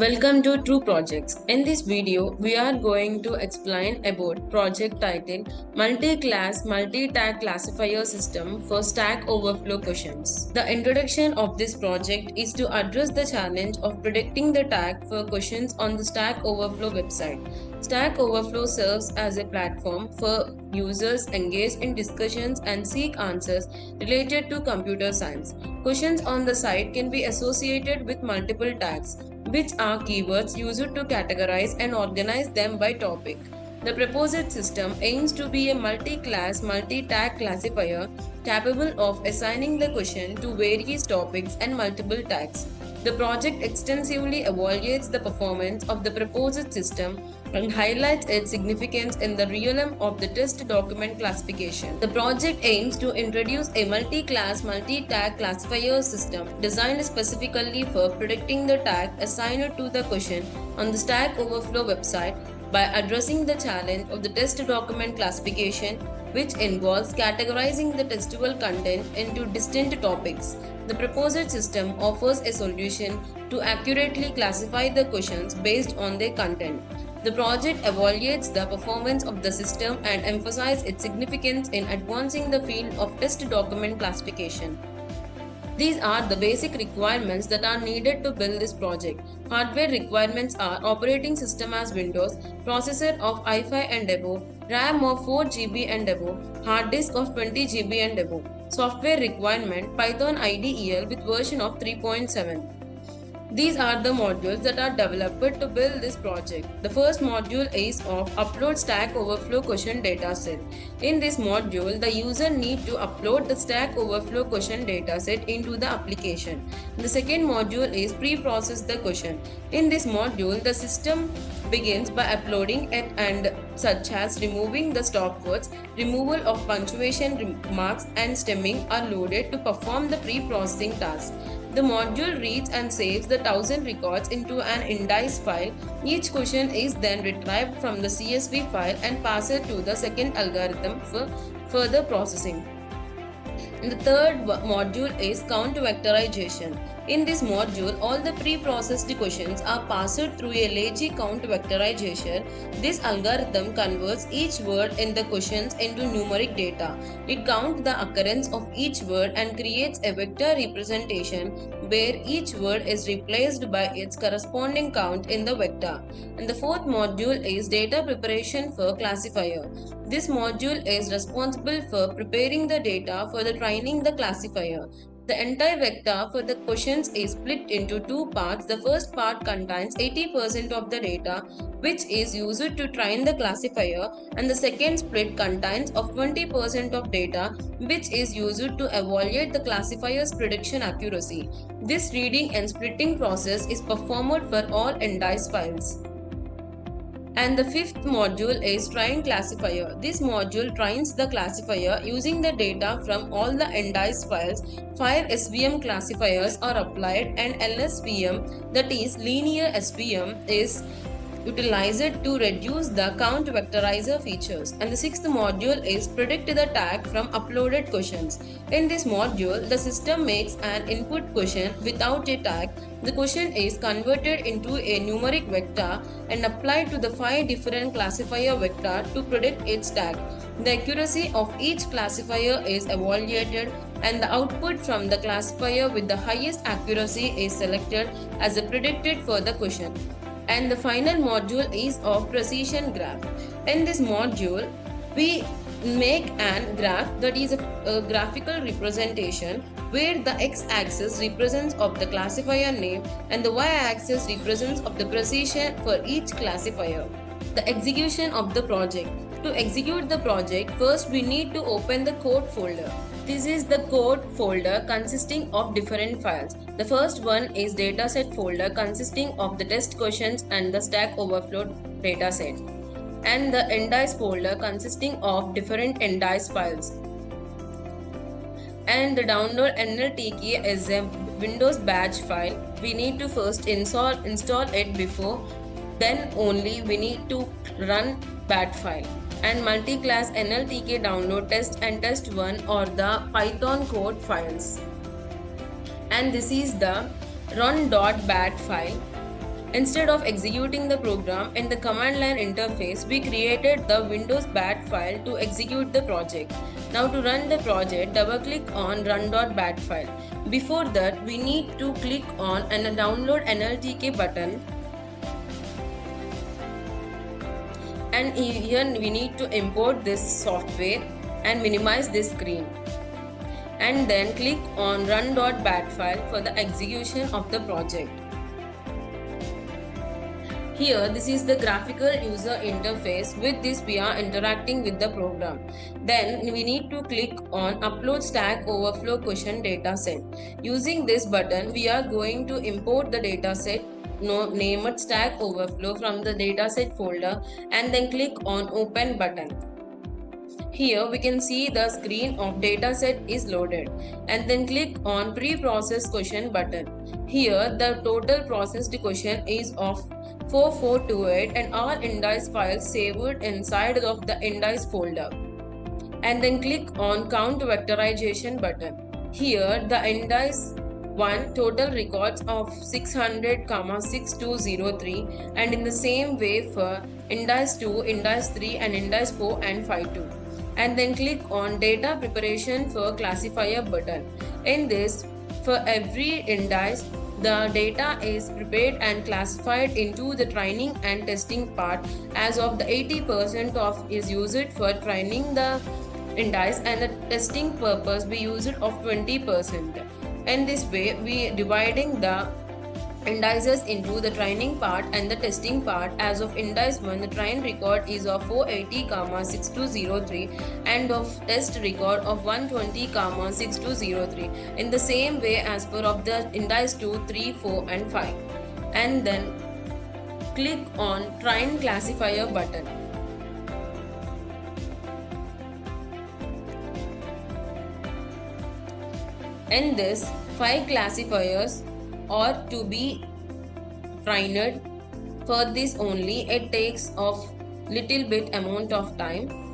Welcome to True Projects. In this video, we are going to explain about project titled Multi-Class Multi-Tag Classifier System for Stack Overflow Questions. The introduction of this project is to address the challenge of predicting the tag for questions on the Stack Overflow website. Stack Overflow serves as a platform for users engage in discussions and seek answers related to computer science. Questions on the site can be associated with multiple tags, which are keywords used to categorize and organize them by topic. The proposed system aims to be a multi-class, multi-tag classifier capable of assigning the question to various topics and multiple tags. The project extensively evaluates the performance of the proposed system and highlights its significance in the realm of the test document classification. The project aims to introduce a multi-class, multi-tag classifier system designed specifically for predicting the tag assigned to the question on the Stack Overflow website by addressing the challenge of the test document classification, which involves categorizing the testable content into distinct topics. The proposed system offers a solution to accurately classify the questions based on their content. The project evaluates the performance of the system and emphasizes its significance in advancing the field of test document classification. These are the basic requirements that are needed to build this project. Hardware requirements are operating system as Windows, processor of i5 and above, RAM of 4 GB and above, hard disk of 20 GB and above. Software requirement Python IDEL with version of 3.7. These are the modules that are developed to build this project. The first module is of Upload Stack Overflow Question Dataset. In this module, the user needs to upload the Stack Overflow question dataset into the application. The second module is Pre-process the question. In this module, the system begins by uploading it and such as removing the stop words, removal of punctuation marks and stemming are loaded to perform the pre-processing task. The module reads and saves the 1000 records into an index file. Each question is then retrieved from the CSV file and passed to the second algorithm for further processing. And the third module is count vectorization. In this module, all the pre-processed questions are passed through a lazy count vectorization. This algorithm converts each word in the questions into numeric data. It counts the occurrence of each word and creates a vector representation where each word is replaced by its corresponding count in the vector. And the fourth module is data preparation for classifier. This module is responsible for preparing the data for the training the classifier. The entire vector for the questions is split into two parts. The first part contains 80% of the data, which is used to train the classifier, and the second split contains of 20% of data, which is used to evaluate the classifier's prediction accuracy. This reading and splitting process is performed for all index files. And the fifth module is Train Classifier. This module trains the classifier using the data from all the index files. 5 SVM classifiers are applied and LSVM, that is linear SVM, is utilized to reduce the count vectorizer features. And the sixth module is Predict the tag from uploaded questions. In this module, the system makes an input question without a tag. The question is converted into a numeric vector and applied to the 5 different classifier vectors to predict its tag. The accuracy of each classifier is evaluated and the output from the classifier with the highest accuracy is selected as predicted for the question. And the final module is of precision graph. In this module, we make an graph, that is a graphical representation where the x-axis represents of the classifier name and the y-axis represents of the precision for each classifier. The execution of the project. To execute the project, first we need to open the code folder. This is the code folder consisting of different files. The first one is dataset folder consisting of the test questions and the Stack Overflow dataset, and the index folder consisting of different index files. And the download NLTK is a Windows batch file. We need to first install it before, then only we need to run bat file. And multi-class NLTK download test and test1 or the Python code files. And this is the run.bat file. Instead of executing the program in the command line interface, we created the Windows bat file to execute the project. Now to run the project, double click on run.bat file. Before that, we need to click on and download NLTK button. And here we need to import this software and minimize this screen. And then click on run.bat file for the execution of the project. Here, this is the graphical user interface. With this, we are interacting with the program. Then, we need to click on Upload Stack Overflow Question Dataset. Using this button, we are going to import the dataset named Stack Overflow from the dataset folder and then click on Open button. Here we can see the screen of dataset is loaded and then click on Pre-Process Question button. Here the total processed question is of 4428 and all index files saved inside of the index folder. And then click on Count Vectorization button. Here the index 1 total records of 600, 6203 and in the same way for index 2, index 3 and index 4 and 52. And then click on Data Preparation for Classifier button. In this, for every index, the data is prepared and classified into the training and testing part. As of the 80% of is used for training the index and the testing purpose we use it of 20%. In this way, we dividing the indices into the training part and the testing part. As of index 1, the train record is of 480, 6203 and of test record of 120, 6203. In the same way as per of the index 2, 3, 4 and 5. And then click on Train Classifier button. In this, 5 classifiers or to be trained. For this only it takes of little bit amount of time.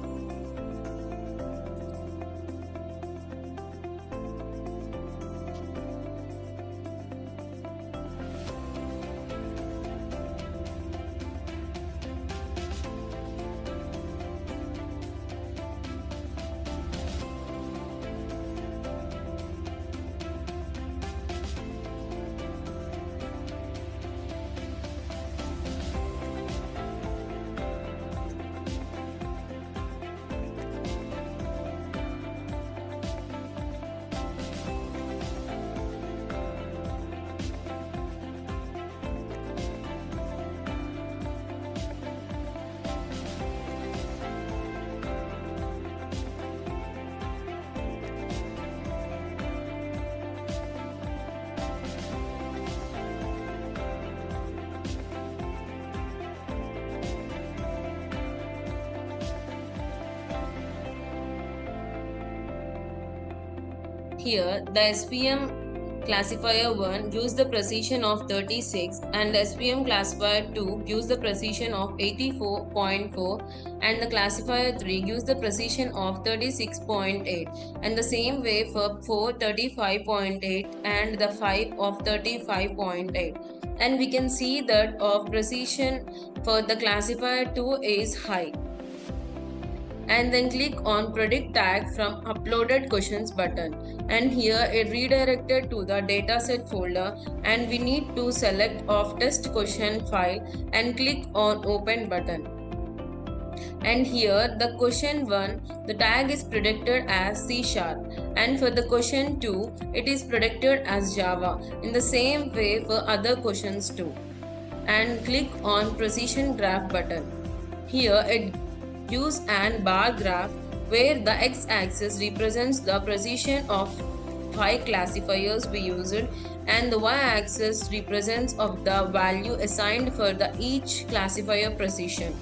Here, the SPM classifier 1 gives the precision of 36 and the SPM classifier 2 gives the precision of 84.4 and the classifier 3 gives the precision of 36.8 and the same way for 4 35.8 and the 5 of 35.8. And we can see that of precision for the classifier 2 is high. And then click on Predict tag from Uploaded Questions button, and here it redirected to the dataset folder and we need to select of test question file and click on Open button. And here the question 1, the tag is predicted as C# and for the question 2 it is predicted as Java, in the same way for other questions too. And click on Precision Graph button. Here it gives an bar graph where the x-axis represents the precision of 5 classifiers we used and the y-axis represents of the value assigned for the each classifier precision.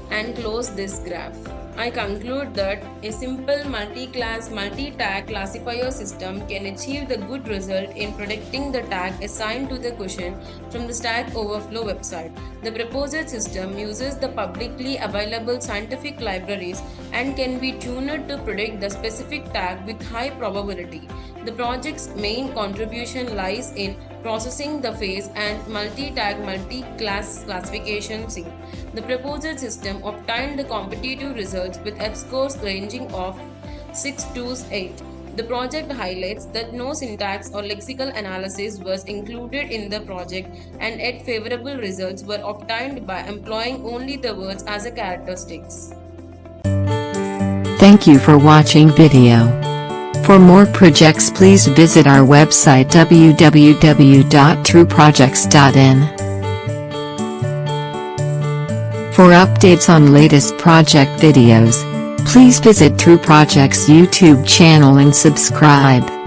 And close this graph. I conclude that a simple multi-class, multi-tag classifier system can achieve the good result in predicting the tag assigned to the question from the Stack Overflow website. The proposed system uses the publicly available scientific libraries and can be tuned to predict the specific tag with high probability. The project's main contribution lies in processing the phase, and multi-tag multi-class classification C. The proposed system obtained the competitive results with F-scores ranging of 6 to 8. The project highlights that no syntax or lexical analysis was included in the project, and yet favorable results were obtained by employing only the words as a characteristics. Thank you for watching video. For more projects, please visit our website www.trueprojects.in. For updates on latest project videos, please visit True Projects YouTube channel and subscribe.